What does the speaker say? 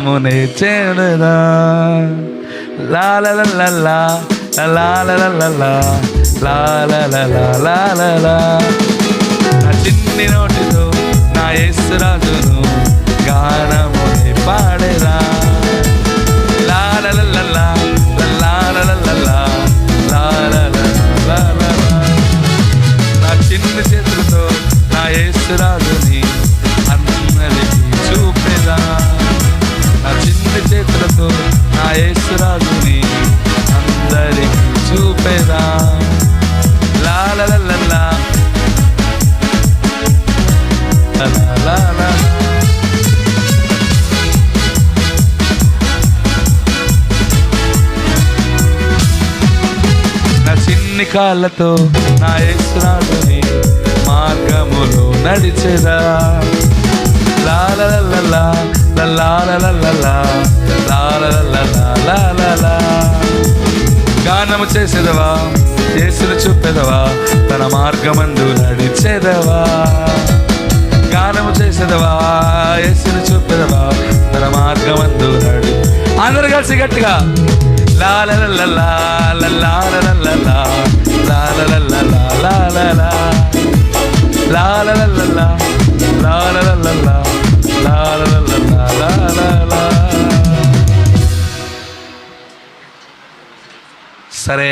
మునే చేరుదా లాలలలలా లాలలలలా లాలలలా నా చిన్ని నోటితో నా యేసు రాజును గానమునే పాడేదా లాలలలలా లాలలలలా లాలలలా నా చిన్ని చేతులతో నా యేసు రాజుని అందరికీ చూపేదా నా చిన్ని చేతులతో నా యేసు రాజుని అందరికీ చూపేదా లాలలలలా లాలలలా నా చిన్ని కాళ్ళతో నా యేసు రాజుని మార్గములో నడిచెదా లాలలలలా లాలలలలా లాలలలలా గానము చేసేదవా యేసును చూపెదవా తన మార్గమందు నడిచెదవా గానము చేసేదవా యేసును చూపెదవా తన మార్గమందు నడి అందరూ కలిసి గట్టిగా లాలలలలా లాలలలలా లాలలలలా లాలలలా లాలలలలా లాలలలలా లాలలలలా సరే.